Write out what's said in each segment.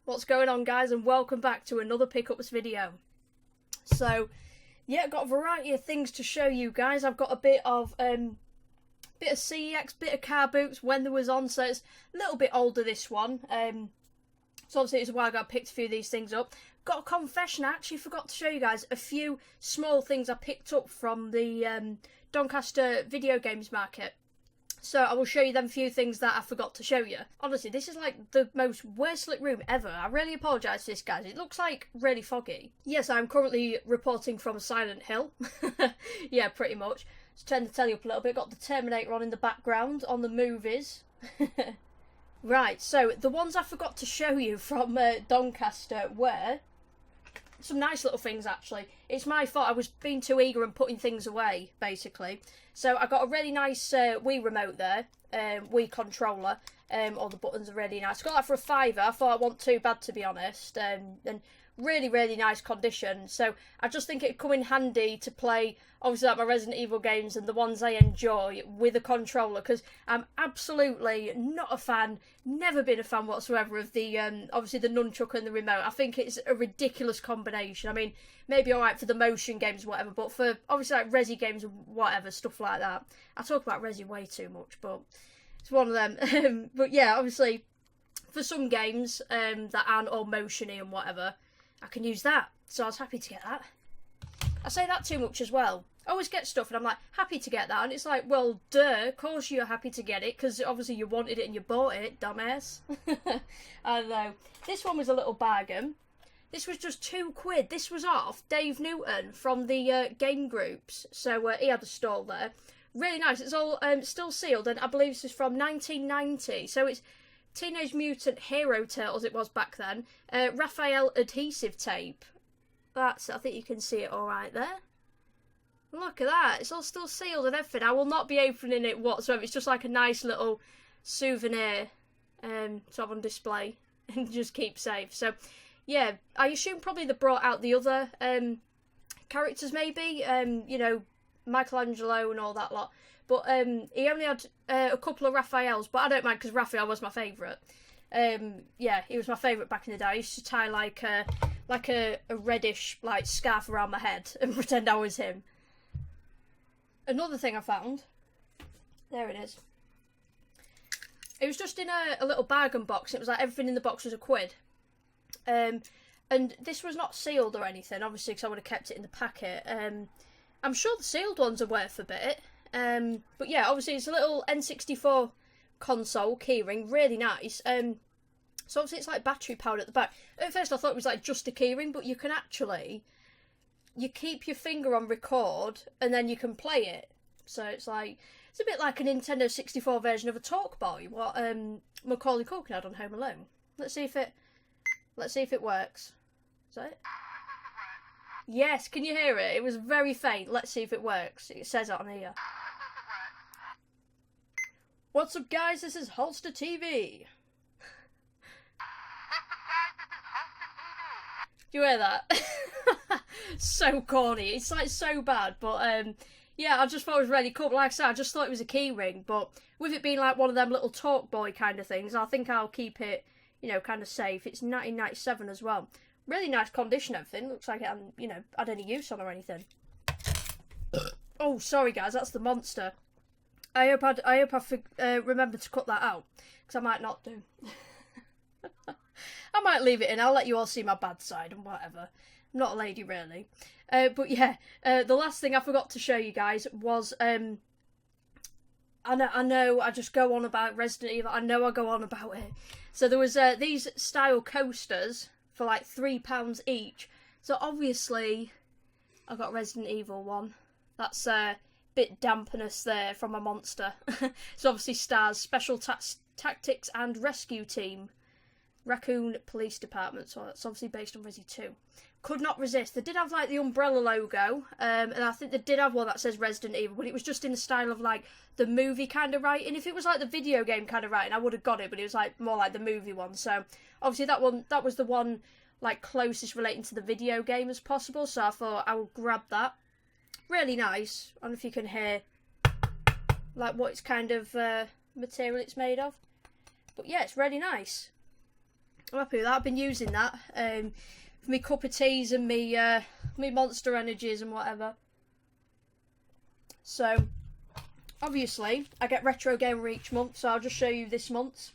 What's going on, guys, and welcome back to another pickups video. So yeah, got a variety of things to show you guys. I've got a bit of CEX, bit of car boots when there was on, so it's a little bit older, this one. So obviously it's a while ago I picked a few of these things up. Got a confession, I actually forgot to show you guys a few small things I picked up from the Doncaster video games market. So I will show you them few things that I forgot to show you. Honestly, this is like the most worst lit room ever. I really apologise for this, guys. It looks like really foggy. Yes, I'm currently reporting from Silent Hill. Yeah, pretty much. Just trying to tell you up a little bit. Got the Terminator on in the background on the movies. Right, so the ones I forgot to show you from Doncaster were some nice little things, actually. It's my fault, I was being too eager and putting things away, basically. So I got a really nice Wii remote there, Wii controller. All the buttons are really nice. Got that for a £5. I thought it wasn't too bad, to be honest. And really, really nice condition. So I just think it'd come in handy to play, obviously, like my Resident Evil games and the ones I enjoy with a controller, because I'm absolutely not a fan, never been a fan whatsoever of the, obviously, the nunchuck and the remote. I think it's a ridiculous combination. I mean, maybe alright for the motion games, whatever, but for, obviously, like resi games and whatever, stuff like that. I talk about resi way too much, but it's one of them. But yeah, obviously, for some games that aren't all motiony and whatever, I can use that. So I was happy to get that. I say that too much as well. I always get stuff and I'm like, happy to get that. And it's like, well, duh, of course you're happy to get it, because obviously you wanted it and you bought it, dumbass. I know. This one was a little bargain. This was just £2. This was off Dave Newton from the game groups. So he had a stall there. Really nice. It's all still sealed, and I believe this is from 1990. So it's Teenage Mutant Hero Turtles, it was back then. Raphael adhesive tape. That's it. I think you can see it all right there. Look at that. It's all still sealed and everything. I will not be opening it whatsoever. It's just like a nice little souvenir to have on display and just keep safe. So, yeah, I assume probably they brought out the other characters maybe. You know, Michelangelo and all that lot. But he only had a couple of Raphaels, but I don't mind because Raphael was my favourite. Yeah, he was my favourite back in the day. I used to tie like a reddish like scarf around my head and pretend I was him. Another thing I found, there it is. It was just in a little bargain box. It was like everything in the box was £1. And this was not sealed or anything, obviously, because I would have kept it in the packet. I'm sure the sealed ones are worth a bit. But yeah, obviously it's a little N64 console keyring, really nice. So obviously it's like battery powered at the back. At first I thought it was like just a keyring, but you can actually, you keep your finger on record and then you can play it. So it's like, it's a bit like a Nintendo 64 version of a Talk Boy, what Macaulay Culkin had on Home Alone. Let's see if it works. Is that it? Yes, can you hear it? It was very faint. Let's see if it works. It says it on here. What's up, guys? This is HolsterTV. Do you hear that? So corny. It's like so bad, but yeah, I just thought it was really cool. Like I said, I just thought it was a key ring, but with it being like one of them little Talk Boy kind of things, I think I'll keep it, you know, kind of safe. It's 1997 as well. Really nice condition, everything. Looks like it hadn't, you know, had any use on or anything. Oh, sorry guys, that's the monster. I hope I remember to cut that out, because I might not do. I might leave it in. I'll let you all see my bad side and whatever. I'm not a lady, really. But yeah, the last thing I forgot to show you guys was, I know I just go on about Resident Evil. I know I go on about it. So there was these style coasters for like £3 each. So obviously I got Resident Evil 1. That's a bit dampness there from a monster. So obviously stars Special Tactics and Rescue Team, Raccoon Police Department. So that's obviously based on Resi 2. Could not resist. They did have like the umbrella logo, and I think they did have one that says Resident Evil, but it was just in the style of like the movie kind of writing. If it was like the video game kind of writing, I would have got it, but it was like more like the movie one. So obviously that was the one like closest relating to the video game as possible. So I thought I would grab that. Really nice. I don't know if you can hear like what it's kind of material it's made of, but yeah, it's really nice. I'm happy with that. I've been using that for me cup of teas and me Monster Energies and whatever. So obviously I get Retro Gamer each month, so I'll just show you this month's.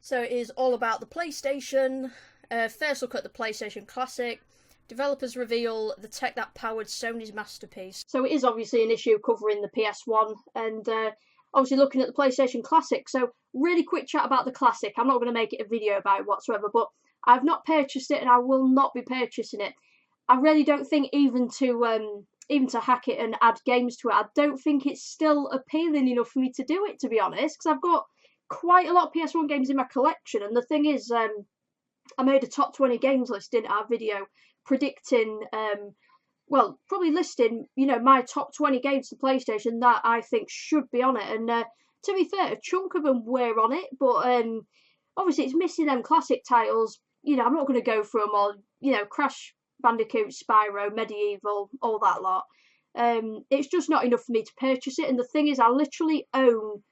So it is all about the PlayStation. First look at the PlayStation Classic. Developers reveal the tech that powered Sony's masterpiece. So it is obviously an issue covering the PS1 and obviously looking at the PlayStation Classic. So really quick chat about the Classic. I'm not going to make it a video about it whatsoever, but I've not purchased it and I will not be purchasing it. I really don't think even to hack it and add games to it, I don't think it's still appealing enough for me to do it, to be honest, because I've got quite a lot of PS1 games in my collection. And the thing is, I made a top 20 games list in our video predicting, well, probably listing, you know, my top 20 games to PlayStation that I think should be on it. And to be fair, a chunk of them were on it, but obviously it's missing them classic titles. You know, I'm not going to go through them all, you know, Crash Bandicoot, Spyro, Medieval, all that lot. It's just not enough for me to purchase it. And the thing is, I literally own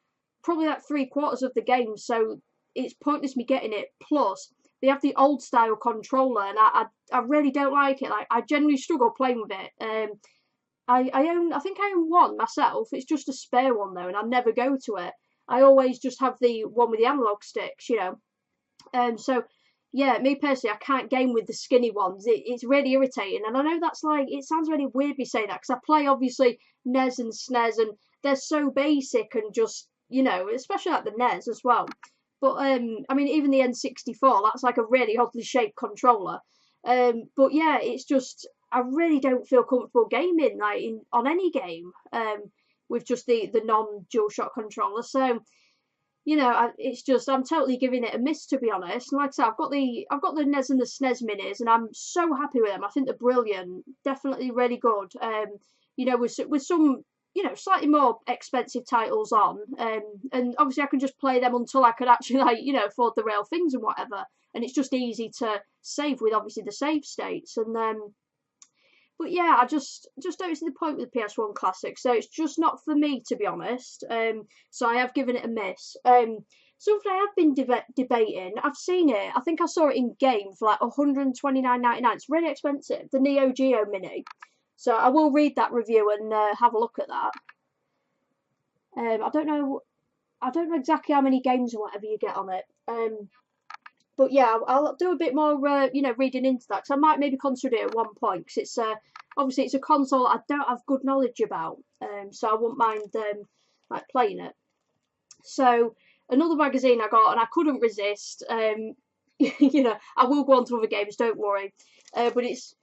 probably like 3/4 of the game, so it's pointless me getting it. Plus, they have the old style controller, and I really don't like it. Like, I generally struggle playing with it. I think I own one myself. It's just a spare one though, and I never go to it. I always just have the one with the analog sticks, you know. So yeah, me personally, I can't game with the skinny ones. It's really irritating, and I know that's like, it sounds really weird me saying that because I play obviously NES and SNES, and they're so basic and just, you know, especially like the NES as well. But I mean, even the N64, that's like a really oddly shaped controller. But yeah, it's just, I really don't feel comfortable gaming like on any game with just the non-DualShock controller. So, you know, it's just, I'm totally giving it a miss, to be honest. And like I said, I've got the NES and the SNES minis, and I'm so happy with them. I think they're brilliant, definitely really good. You know, with some, you know, slightly more expensive titles on, and obviously I can just play them until I could actually, like, you know, afford the real things and whatever. And it's just easy to save with obviously the save states. And but yeah, I just don't see the point with the PS1 Classic. So it's just not for me, to be honest. So I have given it a miss. Something I have been debating. I've seen it. I think I saw it in game for like $129.99. It's really expensive. The Neo Geo Mini. So I will read that review and have a look at that. I don't know exactly how many games or whatever you get on it. But yeah, I'll do a bit more, you know, reading into that, because I might maybe consider it at one point, because it's obviously it's a console I don't have good knowledge about, so I wouldn't mind like playing it. So another magazine I got, and I couldn't resist. You know, I will go on to other games, don't worry. But it's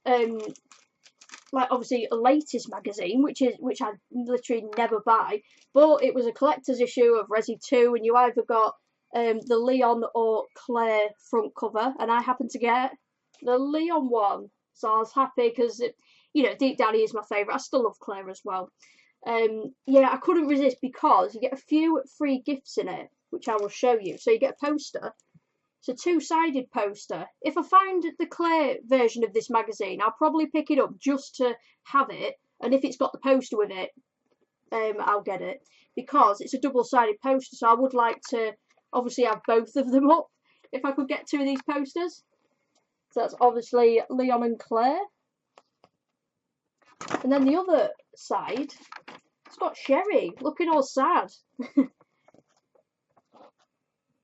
like obviously a latest magazine, which I literally never buy, but it was a collector's issue of Resi 2, and you either got the Leon or Claire front cover, and I happened to get the Leon one, so I was happy because, you know, deep down he is my favourite. I still love Claire as well. Yeah, I couldn't resist because you get a few free gifts in it, which I will show you. So you get a poster. It's a two-sided poster. If I find the Claire version of this magazine, I'll probably pick it up just to have it, and if it's got the poster with it, I'll get it, because it's a double-sided poster, so I would like to obviously have both of them up if I could get two of these posters. So that's obviously Leon and Claire. And then the other side, it's got Sherry looking all sad.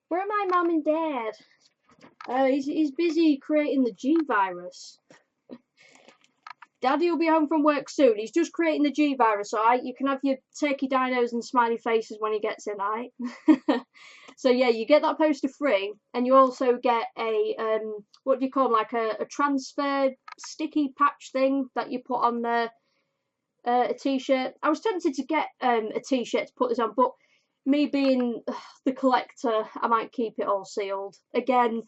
Where are my mum and dad? He's busy creating the G virus. Daddy will be home from work soon. He's just creating the G virus, alright? You can have your turkey dinos and smiley faces when he gets in, alright? So yeah, you get that poster free, and you also get a what do you call them, like a transfer sticky patch thing that you put on a t-shirt. I was tempted to get a t-shirt to put this on, but me being the collector, I might keep it all sealed. Again,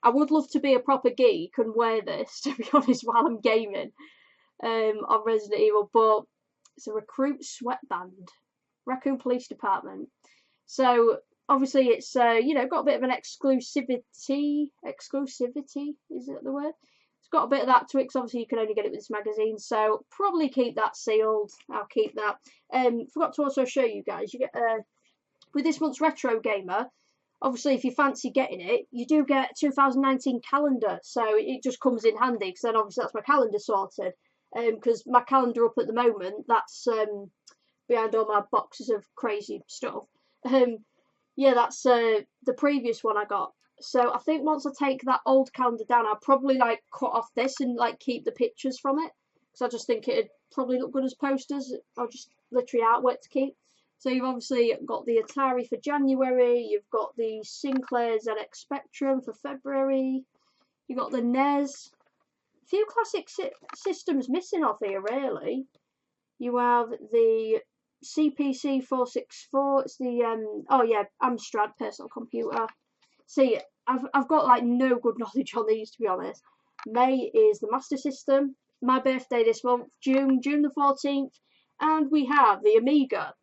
I would love to be a proper geek and wear this, to be honest, while I'm gaming on Resident Evil, but it's a recruit sweatband. Raccoon Police Department. So obviously it's you know, got a bit of an exclusivity, is that the word? It's got a bit of that to it, because obviously you can only get it with this magazine, so probably keep that sealed. I'll keep that. Forgot to also show you guys, you get with this month's Retro Gamer, obviously if you fancy getting it, you do get 2019 calendar, so it just comes in handy, because then obviously that's my calendar sorted. Because my calendar up at the moment, that's behind all my boxes of crazy stuff. Yeah, that's the previous one I got. So I think once I take that old calendar down, I'll probably like cut off this and like keep the pictures from it, because I just think it'd probably look good as posters, or just literally artwork to keep. So you've obviously got the Atari for January, you've got the Sinclair ZX Spectrum for February, you've got the NES. A few classic systems missing off here, really. You have the CPC 464. It's the oh yeah, Amstrad personal computer. See, I've got like no good knowledge on these, to be honest. May is the Master System. My birthday this month, June the 14th, and we have the Amiga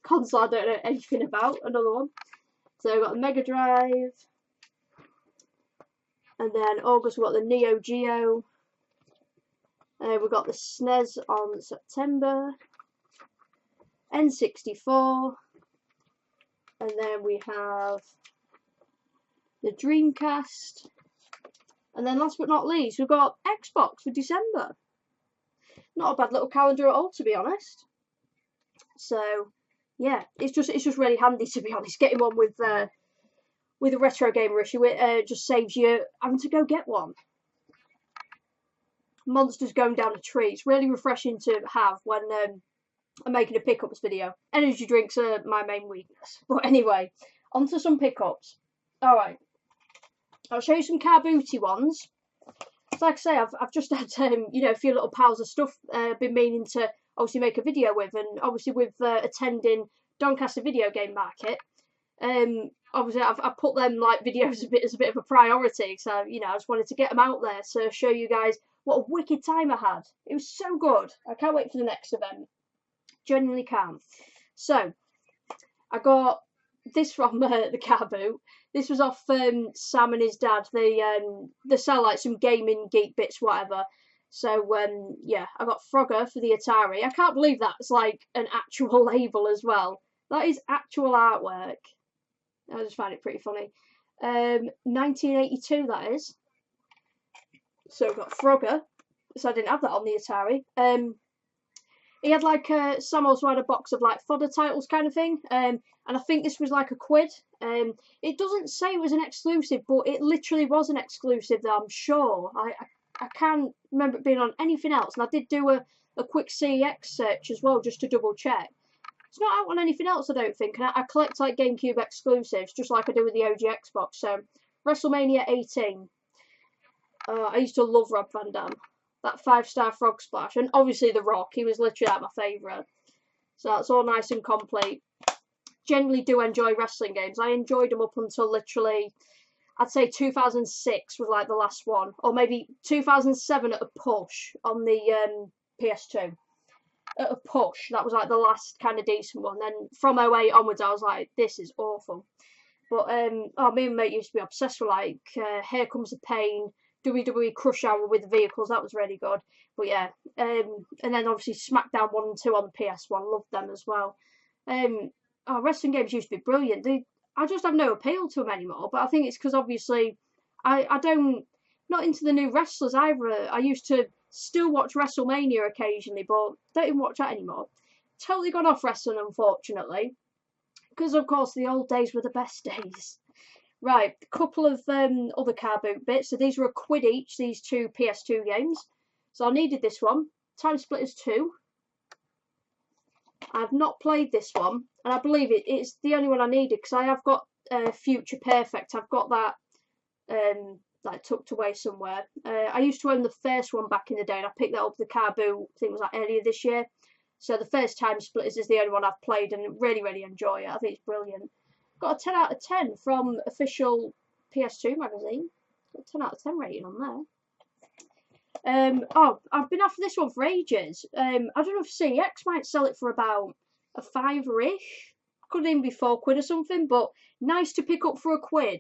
console. I don't know anything about. Another one. So we've got the Mega Drive, and then August we've got the Neo Geo. We've got the SNES on September, N64, and then we have the Dreamcast, and then last but not least, we've got Xbox for December. Not a bad little calendar at all, to be honest. So yeah, it's just really handy, to be honest. Getting one with a retro gamer issue, it just saves you having to go get one. Monsters going down a tree. It's really refreshing to have when I'm making a pickups video. Energy drinks are my main weakness. But anyway, on to some pickups. Alright, I'll show you some car booty ones. So like I say, I've just had you know, a few little piles of stuff been meaning to obviously make a video with, and obviously with attending Doncaster video game market, obviously I've put them like videos as a bit of a priority. So you know, I just wanted to get them out there to show you guys what a wicked time I had. It was so good. I can't wait for the next event. Genuinely can't. So I got this from the car boot. This was off Sam and his dad. They sell like some gaming geek bits, whatever. So yeah, I got Frogger for the Atari. I can't believe that's like an actual label as well. That is actual artwork. I just find it pretty funny. 1982 that is. So I've got Frogger. So I didn't have that on the Atari. He had like Sam also had a box of like fodder titles kind of thing. And I think this was like £1. It doesn't say it was an exclusive, but it literally was an exclusive, though, I'm sure. I can't remember it being on anything else. And I did do a quick CEX search as well, just to double check. It's not out on anything else, I don't think. And I collect like GameCube exclusives, just like I do with the OG Xbox. So WrestleMania 18. I used to love Rob Van Dam. That 5-star frog splash. And obviously The Rock. He was literally like my favourite. So that's all nice and complete. Generally do enjoy wrestling games. I enjoyed them up until literally, I'd say 2006 was like the last one. Or maybe 2007 at a push on the PS2. At a push. That was like the last kind of decent one. Then from 08 onwards I was like, this is awful. But oh, me and mate used to be obsessed with like Here Comes the Pain, WWE Crush Hour with the vehicles. That was really good. But yeah, and then obviously SmackDown 1 and 2 on the PS1. Loved them as well. Oh, wrestling games used to be brilliant. I just have no appeal to them anymore. But I think it's because obviously I don't, not into the new wrestlers either. I used to still watch WrestleMania occasionally, but don't even watch that anymore. Totally gone off wrestling, unfortunately. Because of course the old days were the best days. Right, a couple of other car boot bits. So these were £1 each, these two PS2 games. So I needed this one. Time Splitters 2. I've not played this one, and I believe it's the only one I needed, because I have got Future Perfect. I've got that like tucked away somewhere. I used to own the first one back in the day, and I picked that up the car boot, I think it was like earlier this year. So the first Time Splitters is the only one I've played, and really, really enjoy it. I think it's brilliant. Got a 10 out of 10 from official PS2 magazine. Got a 10 out of 10 rating on there. Oh, I've been after this one for ages. I don't know if CX might sell it for about a £5-ish. Could even be £4 or something, but nice to pick up for £1.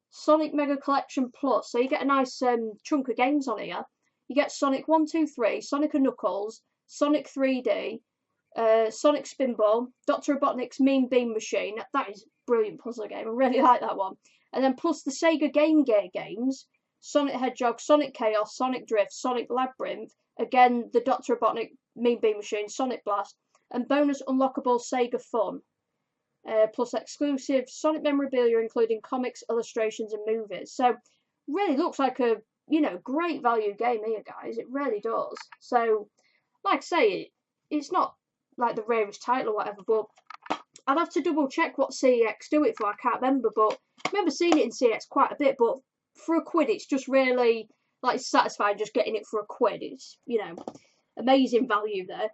Sonic Mega Collection Plus. So you get a nice chunk of games on here. You get Sonic 1, 2, 3, Sonic and Knuckles, Sonic 3D, Sonic Spinball, Dr. Robotnik's Mean Bean Machine. That is a brilliant puzzle game. I really like that one. And then plus the Sega Game Gear games, Sonic Hedgehog, Sonic Chaos, Sonic Drift, Sonic Labyrinth, again the Dr. Robotnik Mean Bean Machine, Sonic Blast, and bonus unlockable Sega Fun. Plus exclusive Sonic memorabilia including comics, illustrations and movies. So really looks like a, you know, great value game here, guys. It really does. So like I say, it's not like the rarest title or whatever, but I'd have to double check what CEX do it for. I can't remember, but I remember seeing it in CEX quite a bit. But for a quid, it's just really like satisfying just getting it for a quid. It's, you know, amazing value there.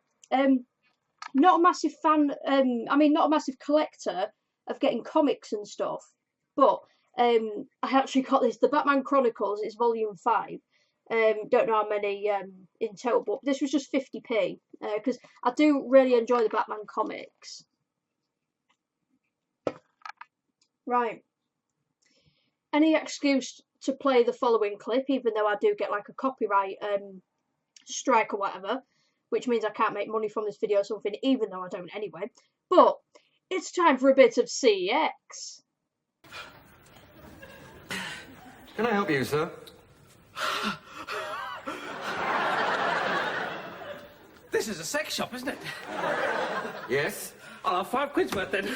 Not a massive fan. I mean, not a massive collector of getting comics and stuff, but I actually got this, the Batman Chronicles. It's volume 5. Don't know how many in total, but this was just 50p because I do really enjoy the Batman comics. Right. Any excuse to play the following clip, even though I do get like a copyright strike or whatever, which means I can't make money from this video or something, even though I don't anyway. But it's time for a bit of CEX. Can I help you, sir? This is a sex shop, isn't it? Yes? I'll have 5 quid's worth then.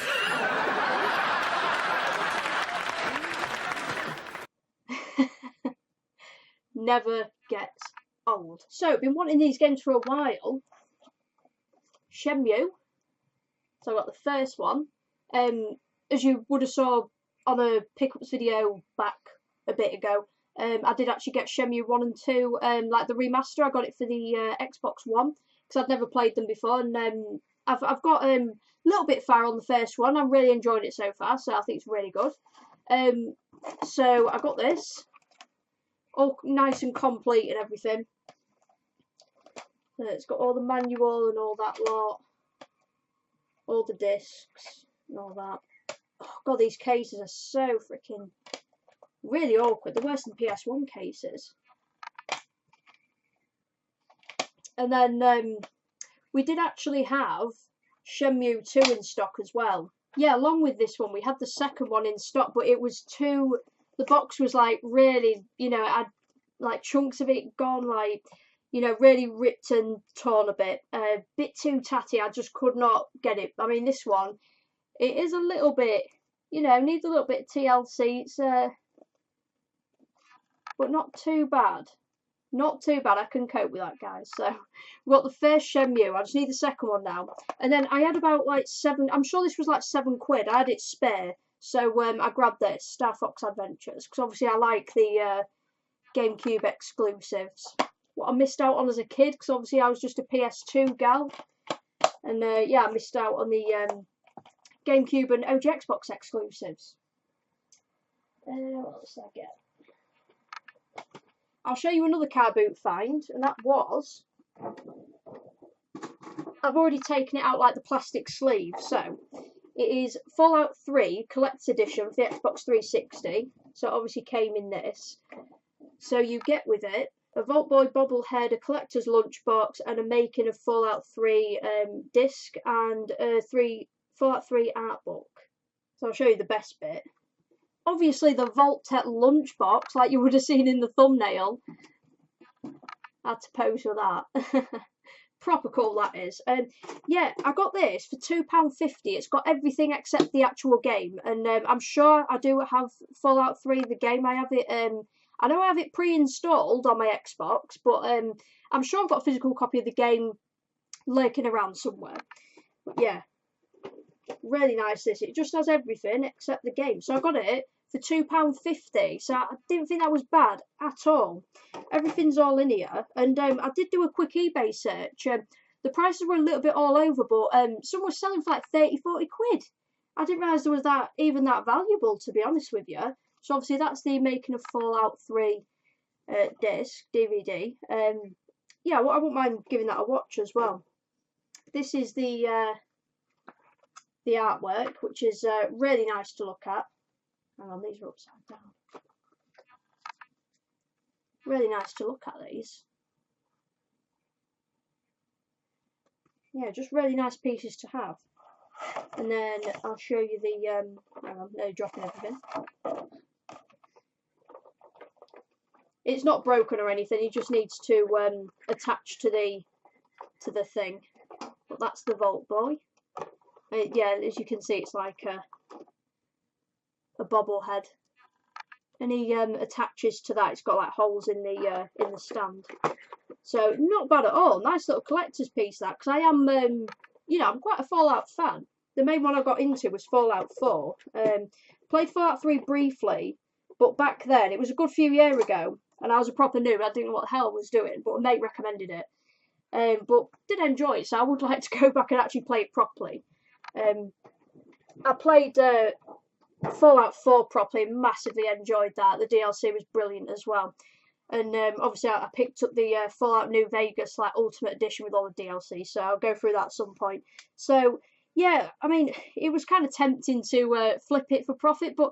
Never gets old. So, been wanting these games for a while. Shenmue. So I got the first one. As you would have saw on a pickups video back a bit ago, I did actually get Shenmue 1 and 2, like the remaster. I got it for the Xbox One because I'd never played them before, and I've got a little bit far on the first one. I'm really enjoying it so far, so I think it's really good. So I got this, all nice and complete and everything. It's got all the manual and all that lot, all the discs and all that. Oh god, these cases are so freaking really awkward. They're worse than PS1 cases. And then we did actually have Shenmue 2 in stock as well. Yeah, along with this one, we had the second one in stock, but it was too. The box was like really, you know, it had like chunks of it gone, like, you know, really ripped and torn a bit too tatty. I just could not get it. I mean, this one, it is a little bit, you know, needs a little bit of TLC. It's but not too bad. Not too bad. I can cope with that, guys. So we got the first Shenmue. I just need the second one now. And then I had about like 7. I'm sure this was like 7 quid. I had it spare, so I grabbed this Star Fox Adventures because obviously I like the GameCube exclusives. What I missed out on as a kid, because obviously I was just a PS2 gal, and yeah, I missed out on the GameCube and OG Xbox exclusives. What else did I get? I'll show you another car boot find, and that was, I've already taken it out like the plastic sleeve, so it is Fallout 3 Collector's Edition for the Xbox 360, so it obviously came in this. So you get with it a Vault Boy bobblehead, a collector's lunchbox, and a making of Fallout 3 disc and a Fallout 3 art book. So I'll show you the best bit. Obviously the Vault-Tec lunchbox, like you would have seen in the thumbnail. I had to pose for that. Proper cool that is. Yeah, I got this for £2.50. It's got everything except the actual game, and I'm sure I do have Fallout 3, the game. I have it. I know I have it pre-installed on my Xbox, but I'm sure I've got a physical copy of the game lurking around somewhere. But yeah, really nice this. It just has everything except the game. So I got it for £2.50. So I didn't think that was bad at all. Everything's all in here. And I did do a quick eBay search. The prices were a little bit all over, but some were selling for like 30, 40 quid. I didn't realise there was even that valuable, to be honest with you. So obviously that's the making of Fallout 3 disc, DVD. Yeah, I wouldn't mind giving that a watch as well. This is the artwork, which is really nice to look at. Hang on, these are upside down. Really nice to look at these. yeah, just really nice pieces to have. And then I'll show you the, hang on, no, dropping everything. It's not broken or anything, it just needs to attach to the thing. But that's the Vault Boy. Yeah, as you can see, it's like a bobblehead. And he attaches to that. It's got like holes in the stand. So not bad at all. Nice little collector's piece that, because I am, you know, I'm quite a Fallout fan. The main one I got into was Fallout 4. Played Fallout 3 briefly, but back then, it was a good few years ago, and I was a proper noob. I didn't know what the hell I was doing, but a mate recommended it. But did enjoy it, so I would like to go back and actually play it properly. I played Fallout 4 properly, massively enjoyed that. The DLC was brilliant as well. And obviously I picked up the Fallout New Vegas like Ultimate Edition with all the DLC, so I'll go through that at some point. So yeah, I mean, it was kind of tempting to flip it for profit, but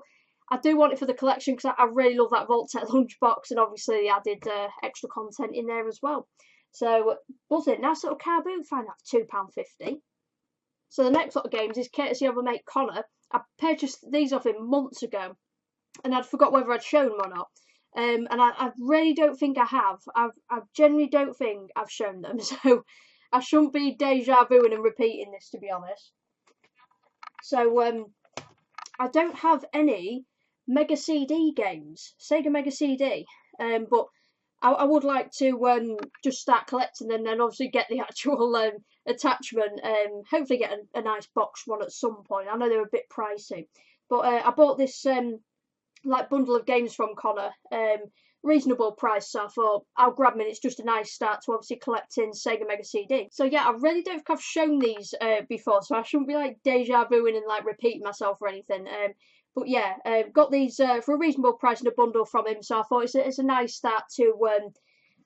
I do want it for the collection because I really love that Vault-Tec lunchbox, and obviously they added extra content in there as well. So, buzzing. Nice little car boot, find that for £2.50. So the next lot of games is courtesy of my mate Connor. I purchased these off him months ago, and I'd forgot whether I'd shown them or not. And I really don't think I have. I genuinely don't think I've shown them, so I shouldn't be deja vuing and repeating this, to be honest. So I don't have any Mega CD games, Sega Mega CD, but I would like to just start collecting them, and then obviously get the actual attachment. Hopefully get a nice box one at some point. I know they're a bit pricey, but I bought this like bundle of games from Connor, reasonable price, so I thought I'll grab them, and it's just a nice start to obviously collecting Sega Mega CD. So yeah, I really don't think I've shown these before, so I shouldn't be like deja vuing and like repeating myself or anything. But yeah, got these for a reasonable price in a bundle from him, so I thought it's a nice start to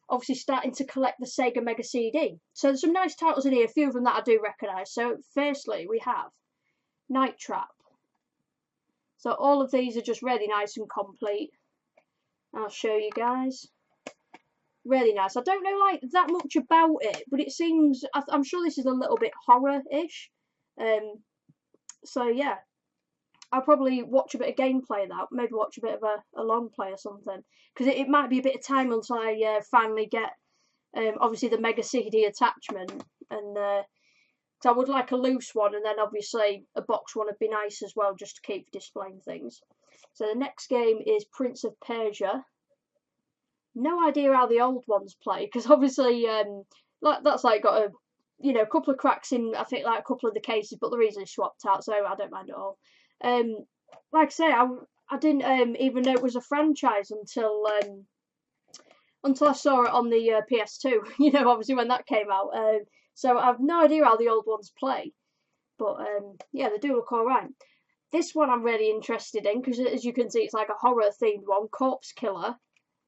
obviously starting to collect the Sega Mega CD. So there's some nice titles in here, a few of them that I do recognise. So firstly, we have Night Trap. So all of these are just really nice and complete. I'll show you guys. Really nice. I don't know like that much about it, but it seems, I'm sure this is a little bit horror-ish. So yeah, I'll probably watch a bit of gameplay of that. Maybe watch a bit of a long play or something. Because it might be a bit of time until I finally get, obviously, the Mega CD attachment. And I would like a loose one, and then obviously a box one would be nice as well, just to keep displaying things. So the next game is Prince of Persia. No idea how the old ones play, because obviously that's like got a couple of cracks in, I think, like a couple of the cases, but they're easily swapped out, so I don't mind at all. Like I say, I didn't even know it was a franchise until I saw it on the PS2. Obviously when that came out. So I've no idea how the old ones play, but yeah, they do look alright. This one I'm really interested in, because as you can see, it's like a horror themed one, Corpse Killer.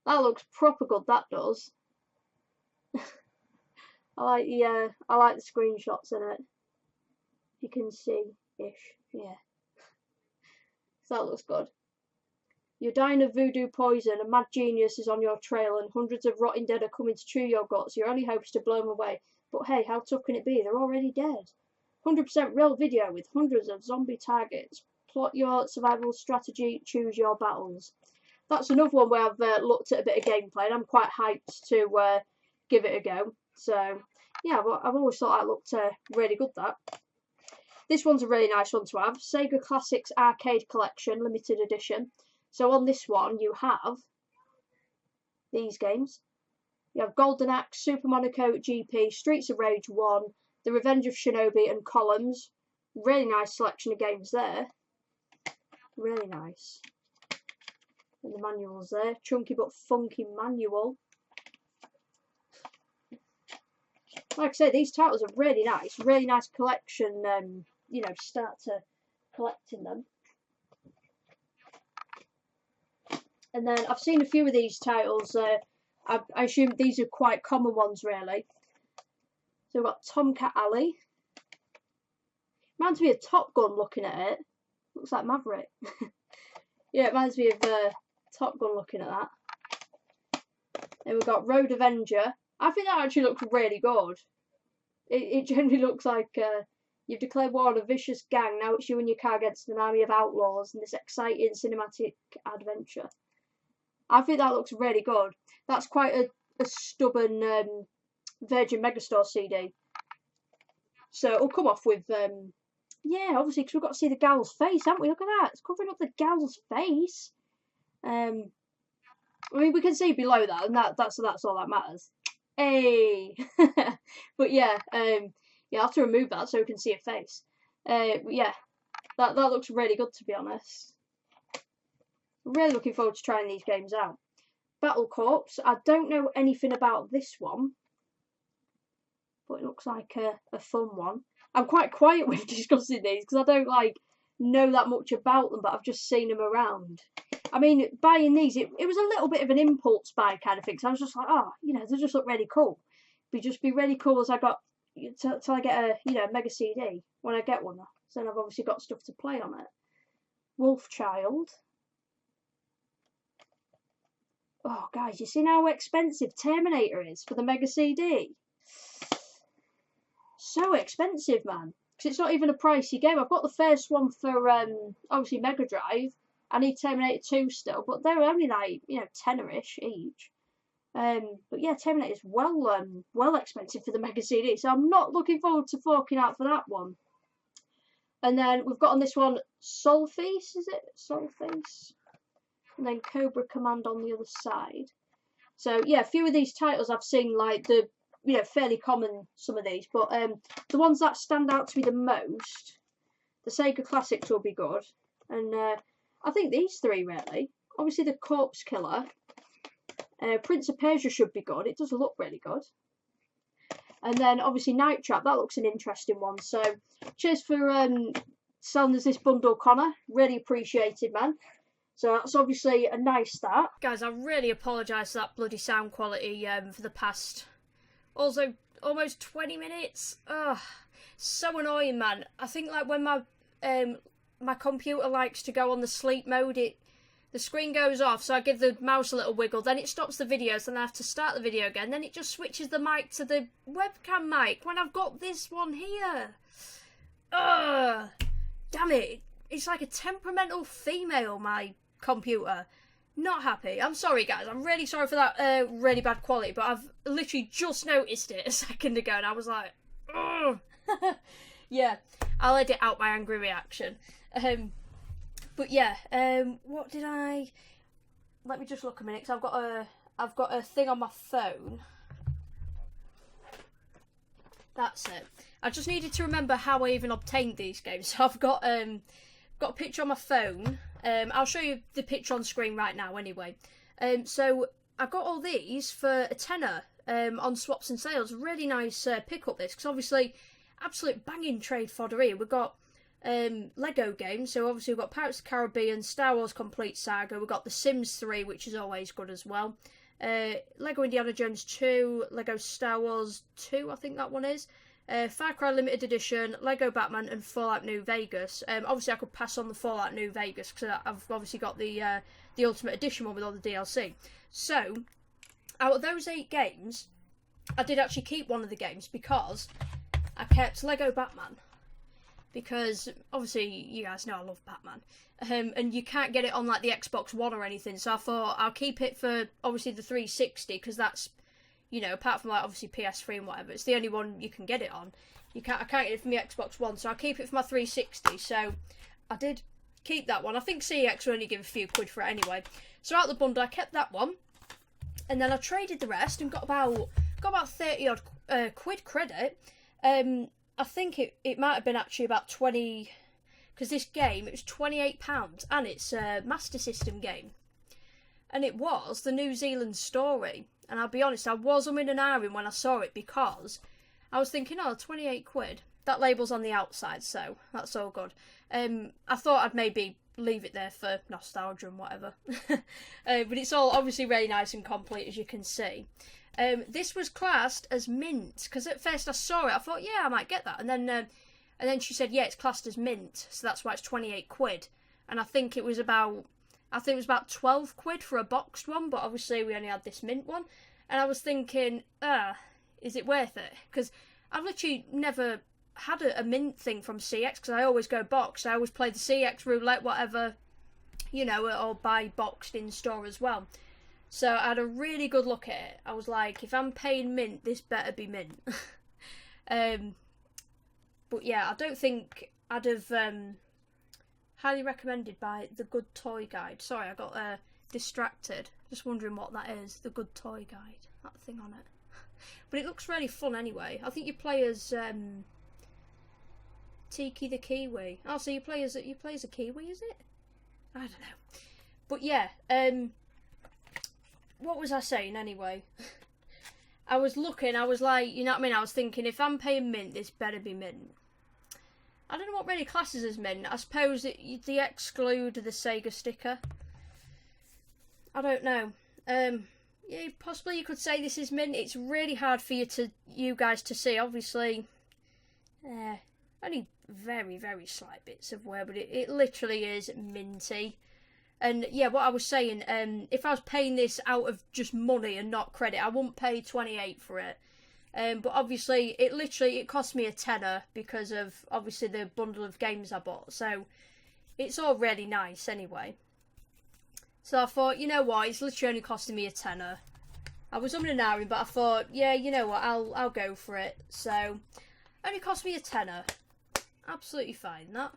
That looks proper good, that does. I like the screenshots in it. You can see-ish, yeah. So that looks good. You're dying of voodoo poison, a mad genius is on your trail, and hundreds of rotting dead are coming to chew your guts. Your only hope is to blow them away. But hey, how tough can it be? They're already dead. 100% real video with hundreds of zombie targets. Plot your survival strategy, choose your battles. That's another one where I've looked at a bit of gameplay, and I'm quite hyped to give it a go. So, yeah, I've always thought that looked really good, that. This one's a really nice one to have. Sega Classics Arcade Collection, limited edition. So on this one, you have these games. You have Golden Axe, Super Monaco GP, Streets of Rage 1, The Revenge of Shinobi, and Columns. Really nice selection of games there. Really nice. And the manuals there. Chunky but funky manual. Like I say, these titles are really nice. Really nice collection, start to collecting them. And then I've seen a few of these titles. I assume these are quite common ones, really. So we've got Tomcat Alley. Reminds me of Top Gun looking at it. Looks like Maverick. Yeah, it reminds me of Top Gun looking at that. Then we've got Road Avenger. I think that actually looks really good. It generally looks like you've declared war on a vicious gang. Now it's you and your car against an army of outlaws in this exciting cinematic adventure. I think that looks really good. That's quite a stubborn Virgin Megastore CD. So it'll come off with, yeah, obviously, because we've got to see the gal's face, haven't we? Look at that. It's covering up the gal's face. I mean, we can see below that, and that's all that matters. Hey! But yeah, yeah, I'll have to remove that so we can see a face. But yeah, that looks really good, to be honest. Really looking forward to trying these games out. Battle Corps. I don't know anything about this one, but it looks like a fun one. I'm quite quiet with discussing these because I don't know that much about them, but I've just seen them around. I mean, buying these, it was a little bit of an impulse buy kind of thing. So I was just like, oh, you know, they just look really cool. It'd just be really cool as I got till I get a Mega CD when I get one. So then I've obviously got stuff to play on it. Wolfchild. Oh, guys, you see how expensive Terminator is for the Mega CD? So expensive, man. Because it's not even a pricey game. I've got the first one for, obviously, Mega Drive. I need Terminator 2 still, but they're only like, you know, tenner-ish each. But yeah, Terminator's well expensive for the Mega CD, so I'm not looking forward to forking out for that one. And then we've got on this one Soulface, is it? Soulface? And then Cobra Command on the other side. So yeah, a few of these titles I've seen, like the, you know, fairly common, some of these, but the ones that stand out to me the most, the Sega Classics will be good, and I think these three really. Obviously the Corpse Killer, Prince of Persia should be good. It does look really good. And then obviously Night Trap, that looks an interesting one. So cheers for selling us this bundle, Connor. Really appreciated, man. So that's obviously a nice start. Guys, I really apologise for that bloody sound quality for the past also almost 20 minutes. Ugh, so annoying, man. I think like when my computer likes to go on the sleep mode, the screen goes off, so I give the mouse a little wiggle, then it stops the video, so then I have to start the video again, then it just switches the mic to the webcam mic when I've got this one here. Ugh, damn it. It's like a temperamental female, my computer. Not happy. I'm sorry, guys. I'm really sorry for that really bad quality, but I've literally just noticed it a second ago, and I was like, ugh. Yeah, I'll edit out my angry reaction. But yeah, what did I... Let me just look a minute, because I've got a thing on my phone. That's it. I just needed to remember how I even obtained these games. So I've got a picture on my phone. I'll show you the picture on screen right now anyway. So I got all these for a tenner on Swaps and Sales. Really nice pick up this, because obviously absolute banging trade fodder here. We've got Lego games, so obviously we've got Pirates of the Caribbean, Star Wars Complete Saga, we've got The Sims 3, which is always good as well, Lego Indiana Jones 2, Lego Star Wars 2, I think that one is, Far Cry Limited Edition, Lego Batman, and Fallout New Vegas. Obviously I could pass on the Fallout New Vegas, because I've obviously got the Ultimate Edition one with all the DLC. So, out of those 8 games, I did actually keep one of the games, because I kept Lego Batman. Because, obviously, you guys know I love Batman. And you can't get it on, like, the Xbox One or anything. So I thought I'll keep it for, obviously, the 360. Because that's, you know, apart from, like, obviously PS3 and whatever, it's the only one you can get it on. I can't get it from the Xbox One. So I'll keep it for my 360. So I did keep that one. I think CEX will only give a few quid for it anyway. So out of the bundle, I kept that one. And then I traded the rest and got about 30 odd quid credit. I think it might have been actually about 20, because this game, it was £28, and it's a Master System game. And it was the New Zealand story. And I'll be honest, I was umming and ahhing when I saw it, because I was thinking, oh, 28 quid. That label's on the outside, so that's all good. I thought I'd maybe leave it there for nostalgia and whatever. But it's all obviously really nice and complete, as you can see. This was classed as mint, because at first I saw it, I thought, yeah, I might get that, and then she said, yeah, it's classed as mint, so that's why it's 28 quid, and I think it was about 12 quid for a boxed one, but obviously we only had this mint one, and I was thinking, is it worth it? Because I've literally never had a mint thing from CX because I always go box. I always play the CX roulette, whatever, you know, or buy boxed in store as well. So I had a really good look at it. I was like, if I'm paying mint, this better be mint. But yeah, I don't think I'd have highly recommended by The Good Toy Guide. Sorry, I got distracted. Just wondering what that is. The Good Toy Guide. That thing on it. But it looks really fun anyway. I think you play as Tiki the Kiwi. Oh, so you play as a Kiwi, is it? I don't know. But yeah, what was I saying anyway? I was looking, I was like, you know what I mean? I was thinking, if I'm paying mint, this better be mint. I don't know what really classes as mint. I suppose they exclude the Sega sticker. I don't know. Yeah, possibly you could say this is mint. It's really hard for you guys to see, obviously. Only very, very slight bits of wear, but it literally is minty. And yeah, what I was saying, if I was paying this out of just money and not credit, I wouldn't pay 28 for it. But obviously, it cost me a tenner because of obviously the bundle of games I bought. So it's all really nice anyway. So I thought, you know what, it's literally only costing me a tenner. I was umming and ahhing, but I thought, yeah, you know what, I'll go for it. So only cost me a tenner. Absolutely fine, that.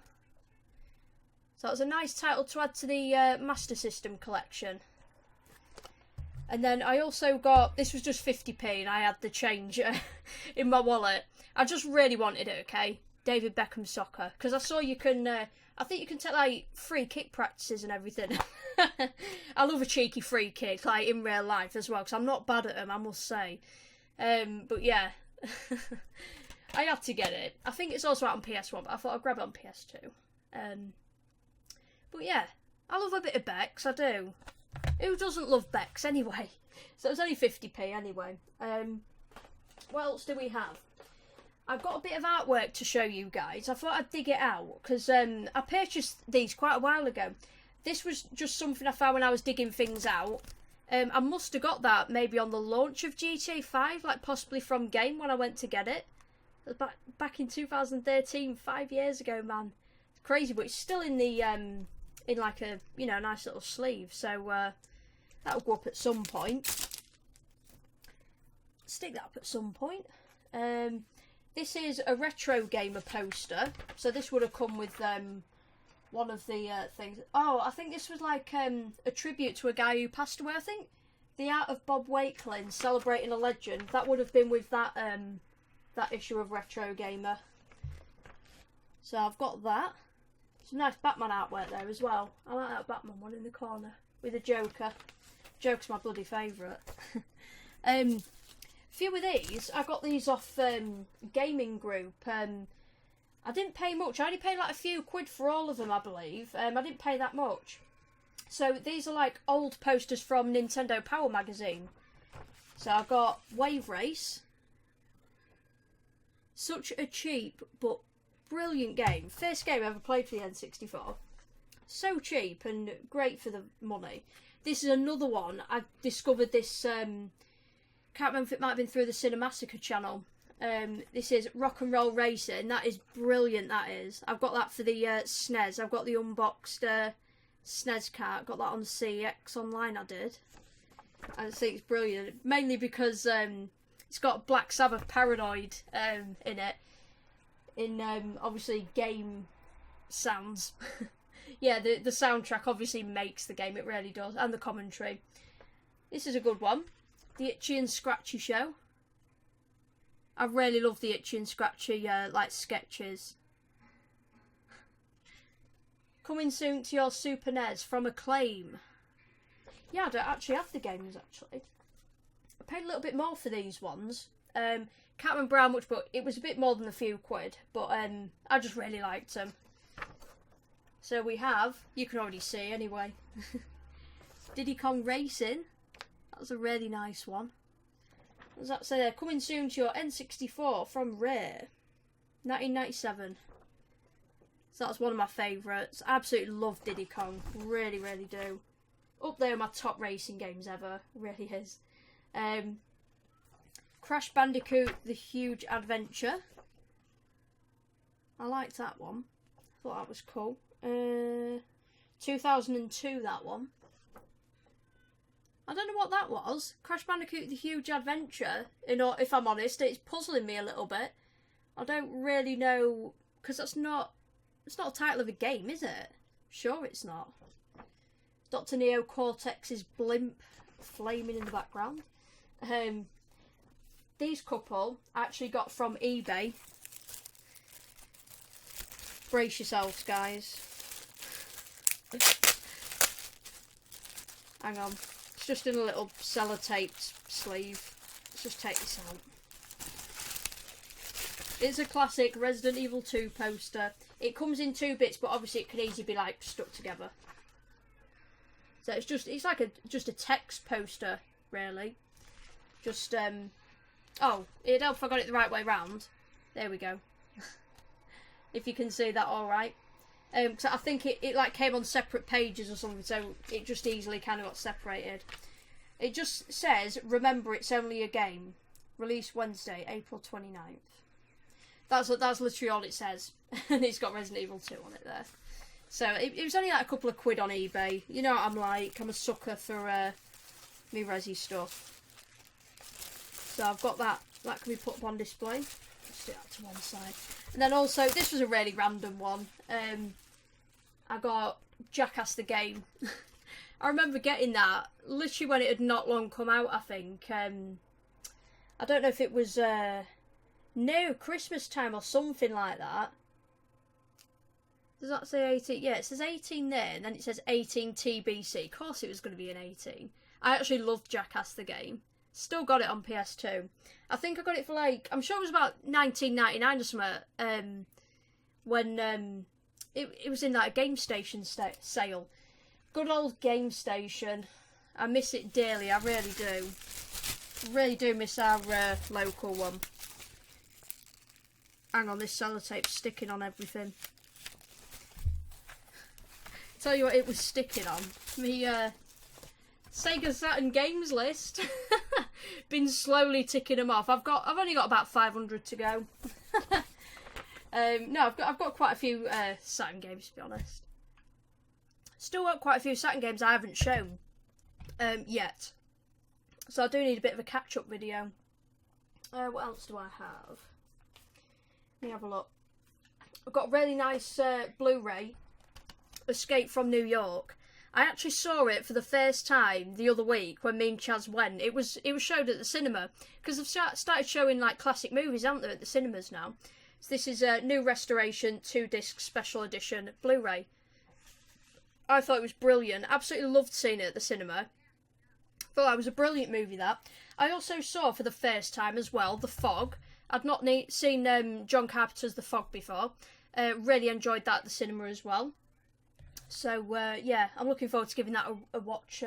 So it was a nice title to add to the Master System collection. And then I also got, this was just 50p and I had the change in my wallet. I just really wanted it, okay? David Beckham Soccer. Because I saw you can, I think you can take like free kick practices and everything. I love a cheeky free kick, like in real life as well. Because I'm not bad at them, I must say. But yeah. I had to get it. I think it's also out on PS1, but I thought I'd grab it on PS2. But yeah, I love a bit of Bex, I do. Who doesn't love Bex anyway? So it was only 50p anyway. What else do we have? I've got a bit of artwork to show you guys. I thought I'd dig it out because I purchased these quite a while ago. This was just something I found when I was digging things out. I must have got that maybe on the launch of GTA 5, like possibly from Game when I went to get it. It was back in 2013, 5 years ago, man. It's crazy, but it's still in the in like a, you know, nice little sleeve. So that'll go up at some point. Stick that up at some point. This is a retro gamer poster. So this would have come with one of the things. Oh, I think this was like a tribute to a guy who passed away, I think. The Art of Bob Wakelin, celebrating a legend. That would have been with that that issue of Retro Gamer. So I've got that. Some nice Batman artwork there as well. I like that Batman one in the corner with a Joker. Joker's my bloody favourite. A few of these, I got these off Gaming Group. I didn't pay much. I only paid like a few quid for all of them, I believe. I didn't pay that much. So these are like old posters from Nintendo Power Magazine. So I've got Wave Race. Such a cheap but brilliant game. First game I ever played for the N64. So cheap and great for the money. This is another one. I discovered this, can't remember if it might have been through the Cinemassacre channel. This is Rock and Roll Racing. That is brilliant, that is. I've got that for the SNES. I've got the unboxed SNES cart. Got that on CX Online, I did. I think it's brilliant. Mainly because it's got Black Sabbath Paranoid in it. In obviously game sounds. Yeah, the soundtrack obviously makes the game, it really does, and the commentary. This is a good one. The Itchy and Scratchy Show. I really love the Itchy and Scratchy like sketches. Coming soon to your Super NES from Acclaim. Yeah, I don't actually have the games actually. I paid a little bit more for these ones. Can't remember how much, but it was a bit more than a few quid. But I just really liked them. So we have, you can already see anyway, Diddy Kong Racing. That was a really nice one. What does that say there? Coming soon to your N64 from Rare. 1997. So that's one of my favourites. I absolutely love Diddy Kong. Really, really do. Up there with my top racing games ever. Really is. Crash Bandicoot The Huge Adventure. I liked that one. I thought that was cool. 2002, that one. I don't know what that was. Crash Bandicoot The Huge Adventure. You know, if I'm honest, it's puzzling me a little bit. I don't really know, because it's not a title of a game, is it? Sure it's not. Dr. Neo Cortex's blimp flaming in the background. These couple I actually got from eBay. Brace yourselves, guys. Hang on. It's just in a little sellotaped sleeve. Let's just take this out. It's a classic Resident Evil 2 poster. It comes in 2 bits, but obviously it can easily be like stuck together. So it's like just a text poster, really. Just oh, it'd help if I got it the right way round. There we go. If you can see that all right. So I think it like came on separate pages or something, so it just easily kind of got separated. It just says, remember it's only a game. Released Wednesday, April 29th. That's literally all it says. And it's got Resident Evil 2 on it there. So it was only like a couple of quid on eBay. You know what I'm like. I'm a sucker for me resi stuff. So I've got that. That can be put up on display. Let's do that to one side. And then also, this was a really random one. I got Jackass the Game. I remember getting that literally when it had not long come out, I think. I don't know if it was near Christmas time or something like that. Does that say 18? Yeah, it says 18 there, and then it says 18 TBC. Of course it was going to be an 18. I actually loved Jackass the Game. Still got it on PS2. I think I got it for like, I'm sure it was about 19.99 or something, when it was in that Game Station sale. Good old Game Station. I miss it dearly, I really do. Really do miss our local one. Hang on, this sellotape's sticking on everything. Tell you what, it was sticking on. The Sega Saturn games list. Been slowly ticking them off. I've only got about 500 to go. No, I've got quite a few Saturn games, to be honest. Still got quite a few Saturn games I haven't shown yet. So I do need a bit of a catch-up video. What else do I have? Let me have a look. I've got a really nice Blu-ray, Escape from New York. I actually saw it for the first time the other week when me and Chaz went. It was showed at the cinema, because they've started showing like classic movies, haven't they, at the cinemas now. So this is a new restoration 2-disc special edition Blu-ray. I thought it was brilliant. Absolutely loved seeing it at the cinema. Thought that was a brilliant movie, that. I also saw for the first time as well The Fog. I'd not seen John Carpenter's The Fog before. Really enjoyed that at the cinema as well. So, yeah, I'm looking forward to giving that a watch,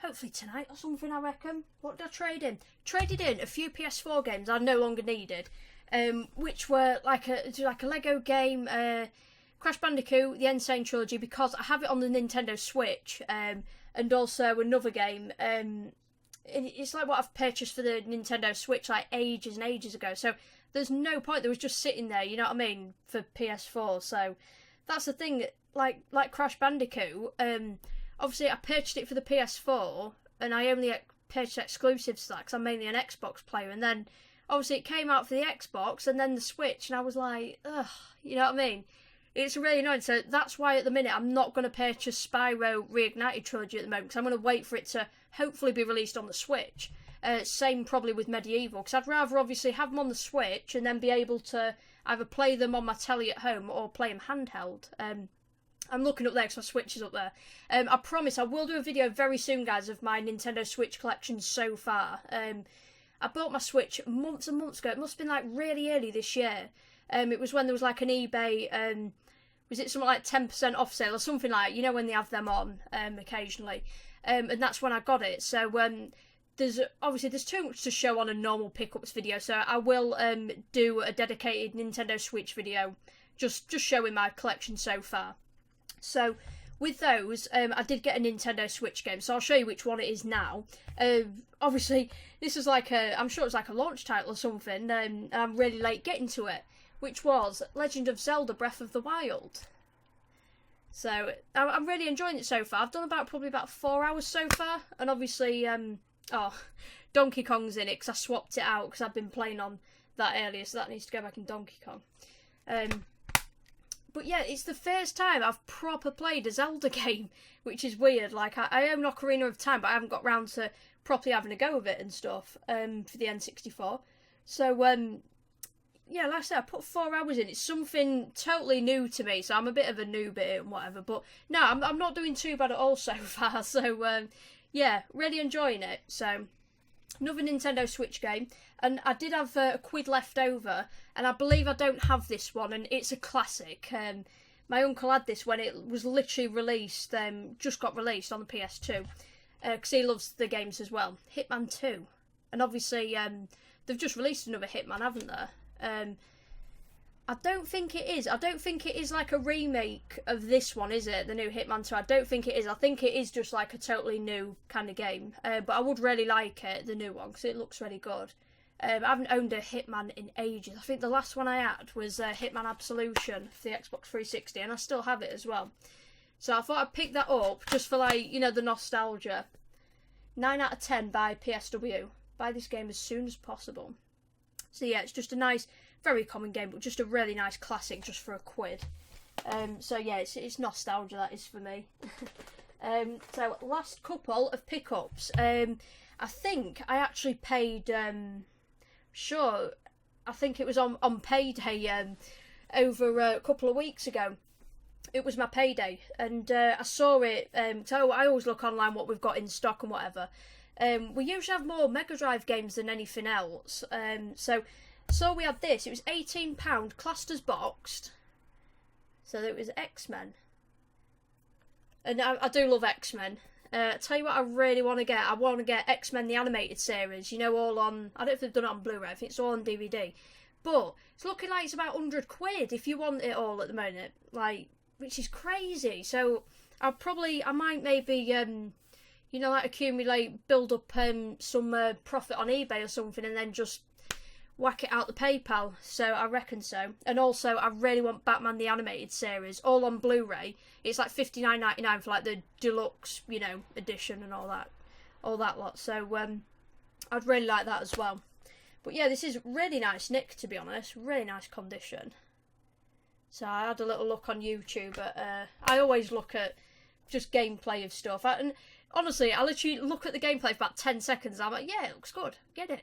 hopefully tonight or something, I reckon. What did I trade in? Traded in a few PS4 games I no longer needed, which were like a Lego game, Crash Bandicoot, the Insane Trilogy, because I have it on the Nintendo Switch, and also another game. It's like what I've purchased for the Nintendo Switch like ages and ages ago, so there's no point. There was just sitting there, you know what I mean, for PS4, so that's the thing. Like Crash Bandicoot, obviously I purchased it for the PS4, and I only purchased exclusives to that because I'm mainly an Xbox player, and then obviously it came out for the Xbox and then the Switch, and I was like, ugh, you know what I mean? It's really annoying, so that's why at the minute I'm not going to purchase Spyro Reignited Trilogy at the moment, because I'm going to wait for it to hopefully be released on the Switch. Same probably with Medieval, because I'd rather obviously have them on the Switch and then be able to either play them on my telly at home or play them handheld. I'm looking up there because my Switch is up there. I promise I will do a video very soon, guys, of my Nintendo Switch collection so far. I bought my Switch months and months ago. It must have been like really early this year. It was when there was like an eBay, was it something like 10% off sale or something like, you know, when they have them on occasionally. And that's when I got it. So there's too much to show on a normal pickups video, so I will do a dedicated Nintendo Switch video just showing my collection so far. So with those, I did get a Nintendo Switch game, so I'll show you which one it is now. Obviously, this is like I'm sure it's like a launch title or something, and I'm really late getting to it, which was Legend of Zelda Breath of the Wild. So, I'm really enjoying it so far. I've done probably about 4 hours so far, and obviously, Donkey Kong's in it, because I swapped it out, because I've been playing on that earlier, so that needs to go back in Donkey Kong. But yeah, it's the first time I've proper played a Zelda game, which is weird. Like, I own Ocarina of Time, but I haven't got round to properly having a go of it and stuff, for the N64. So, yeah, like I said, I put 4 hours in. It's something totally new to me, so I'm a bit of a noob at it and whatever. But no, I'm not doing too bad at all so far. So, yeah, really enjoying it. So, another Nintendo Switch game. And I did have a quid left over, and I believe I don't have this one, and it's a classic. My uncle had this when it was literally released, just got released on the PS2, because he loves the games as well. Hitman 2. And obviously, they've just released another Hitman, haven't they? I don't think it is. I don't think it is like a remake of this one, is it? The new Hitman 2. I don't think it is. I think it is just like a totally new kind of game. But I would really like it, the new one, because it looks really good. I haven't owned a Hitman in ages. I think the last one I had was Hitman Absolution for the Xbox 360, and I still have it as well. So I thought I'd pick that up just for, like, you know, the nostalgia. 9 out of 10 by PSW. Buy this game as soon as possible. So yeah, it's just a nice, very common game, but just a really nice classic just for a quid. So yeah, it's nostalgia, that is for me. So last couple of pickups. I think I actually paid, I think it was on payday over a couple of weeks ago. It was my payday, and I saw it. So I always look online what we've got in stock and whatever. We usually have more Mega Drive games than anything else. So we had this. It was £18, classed as boxed. So it was X-Men. And I do love X-Men. Tell you what I really want to get. I want to get X-Men the animated series. You know, all on... I don't know if they've done it on Blu-ray. I think it's all on DVD. But it's looking like it's about 100 quid if you want it all at the moment. Like, which is crazy. So I might maybe... you know, like accumulate, build up some profit on eBay or something, and then just whack it out the PayPal. So I reckon so. And also, I really want Batman the Animated Series, all on Blu-ray. It's like $59.99 for like the deluxe, you know, edition and all that lot. So I'd really like that as well. But yeah, this is really nice nick, to be honest. Really nice condition. So I had a little look on YouTube. I always look at just gameplay of stuff. And honestly, I literally look at the gameplay for about 10 seconds. I'm like, yeah, it looks good. Get it.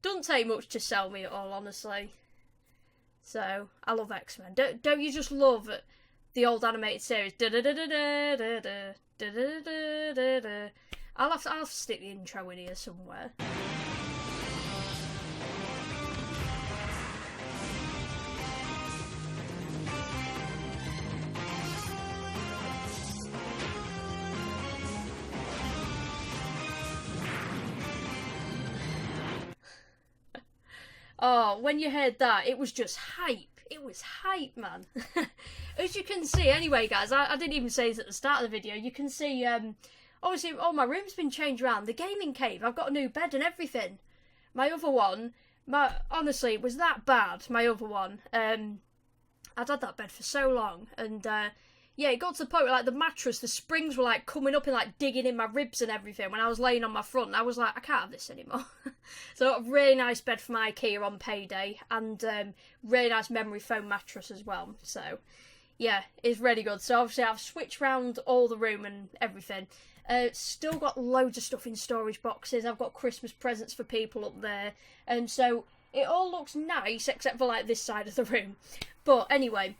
Doesn't take much to sell me at all, honestly. So, I love X-Men. Don't you just love the old animated series? I'll have to stick the intro in here somewhere. Oh, when you heard that, it was just hype. It was hype, man. As you can see, anyway, guys, I didn't even say this at the start of the video. You can see, obviously, my room's been changed around. The gaming cave, I've got a new bed and everything. My other one, honestly, it was that bad, my other one. I'd had that bed for so long, and, yeah, it got to the point where, like, the mattress, the springs were, like, coming up and, like, digging in my ribs and everything when I was laying on my front. I was like, I can't have this anymore. So I got a really nice bed from IKEA on payday, and really nice memory foam mattress as well. So, yeah, it's really good. So, obviously, I've switched around all the room and everything. Still got loads of stuff in storage boxes. I've got Christmas presents for people up there. And so, it all looks nice, except for, like, this side of the room. But, anyway,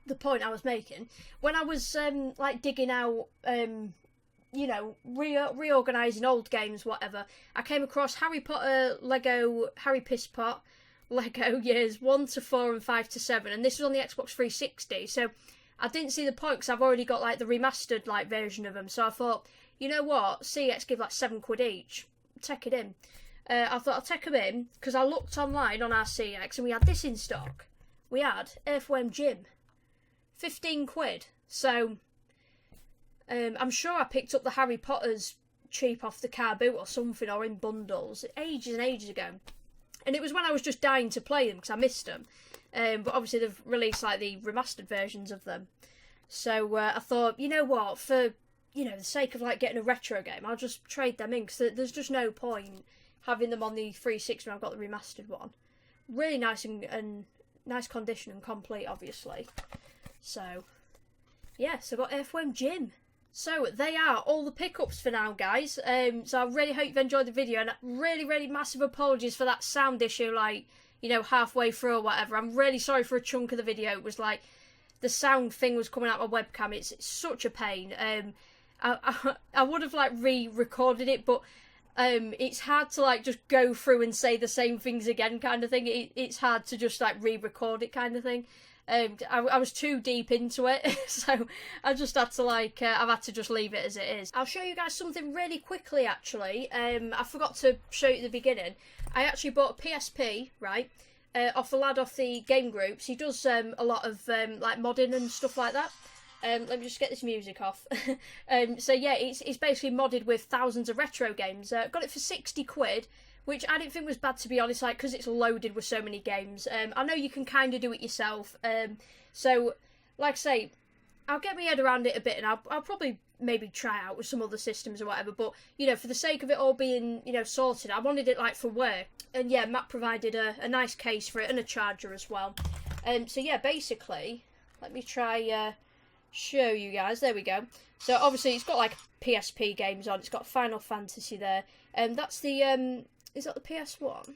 the point I was making, when I was like digging out, you know, reorganising old games, whatever, I came across Harry Potter Lego Harry Piss Pot Lego years 1 to 4 and 5 to 7, and this was on the Xbox 360. So I didn't see the point because I've already got like the remastered like version of them. So I thought, you know what, CX give like £7 each, take it in. I thought I'll take them in because I looked online on our CX and we had this in stock. We had Earthworm Jim. £15. So I'm sure I picked up the Harry Potters cheap off the car boot or something, or in bundles ages and ages ago, and it was when I was just dying to play them because I missed them. But obviously they've released like the remastered versions of them, so I thought, you know what, for the sake of like getting a retro game, I'll just trade them in, because there's just no point having them on the 360 when I've got the remastered one. Really nice and nice condition and complete, obviously. So yeah, so I've got Earthworm Jim. So they are all the pickups for now, guys. So I really hope you've enjoyed the video, and really massive apologies for that sound issue, like, halfway through or whatever. I'm really sorry for a chunk of the video. It was like the sound thing was coming out my webcam. It's such a pain. I would have like re-recorded it, but it's hard to like just go through and say the same things again, kind of thing. It's hard to just like re-record it, kind of thing. I was too deep into it, so I just had to like I've had to just leave it as it is. I'll show you guys something really quickly, actually. I forgot to show you at the beginning. I actually bought a PSP, right, off a lad off the game groups. He does a lot of like modding and stuff like that. Let me just get this music off. So yeah, it's basically modded with thousands of retro games. Got it for 60 quid, which I didn't think was bad, to be honest, like, because it's loaded with so many games. I know you can kind of do it yourself. So, like I say, I'll get my head around it a bit, and I'll probably maybe try out with some other systems or whatever. But, for the sake of it all being, sorted, I wanted it, like, for work. And yeah, Matt provided a nice case for it and a charger as well. So yeah, basically, let me try show you guys. There we go. So obviously it's got like PSP games on. It's got Final Fantasy there. That's the is that the PS1?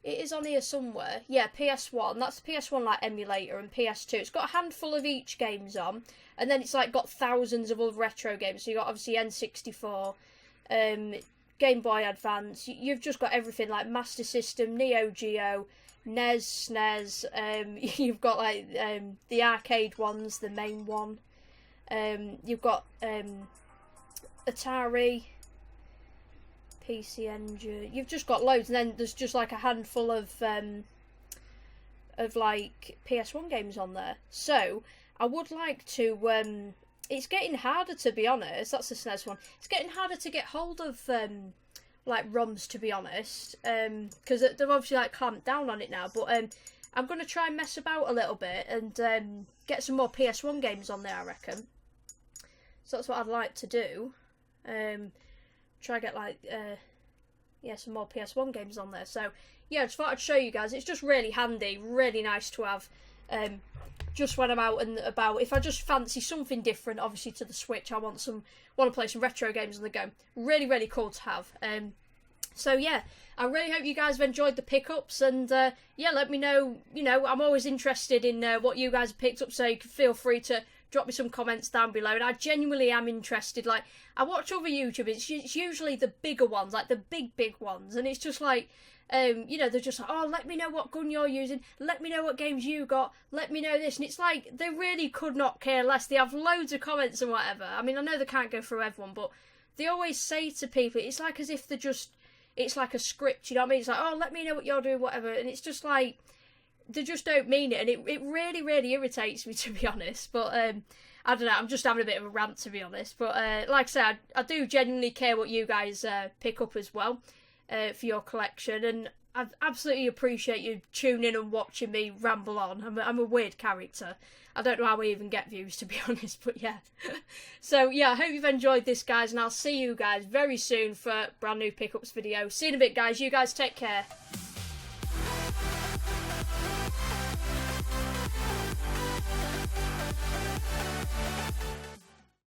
It is on here somewhere. Yeah, PS1. That's the PS1 like emulator, and PS2. It's got a handful of each games on, and then it's like got thousands of other retro games. So you got obviously N64, Game Boy Advance. You've just got everything like Master System, Neo Geo, NES, SNES. You've got like the arcade ones, the main one. You've got Atari, PC Engine. You've just got loads, and then there's just like a handful of like PS1 games on there. So I would like to. It's getting harder, to be honest. That's the SNES one. It's getting harder to get hold of like ROMs, to be honest, because they've obviously like clamped down on it now. But I'm gonna try and mess about a little bit and get some more PS1 games on there, I reckon. So that's what I'd like to do. Try get like some more PS1 games on there. So yeah, I just thought I'd show you guys. It's just really handy, really nice to have. Just when I'm out and about, if I just fancy something different, obviously to the Switch, I want to play some retro games on the go. Really cool to have. So yeah, I really hope you guys have enjoyed the pickups, and yeah, let me know. I'm always interested in what you guys have picked up, so you can feel free to drop me some comments down below. And I genuinely am interested. Like, I watch other YouTubers. It's usually the bigger ones, like the big ones, and it's just like. They're just like, oh, let me know what gun you're using, let me know what games you got, let me know this, and it's like, they really could not care less. They have loads of comments and whatever. I mean, I know they can't go through everyone, but they always say to people, it's like as if it's like a script, you know what I mean? It's like, oh, let me know what you're doing, whatever, and it's just like, they just don't mean it, and it really irritates me, to be honest. But I don't know, I'm just having a bit of a rant, to be honest. But like I said, I do genuinely care what you guys pick up as well. For your collection, and I absolutely appreciate you tuning in and watching me ramble on. I'm a weird character. I don't know how I even get views, to be honest, but yeah. So yeah, I hope you've enjoyed this, guys, and I'll see you guys very soon for a brand new pickups video. See you in a bit, guys. You guys take care.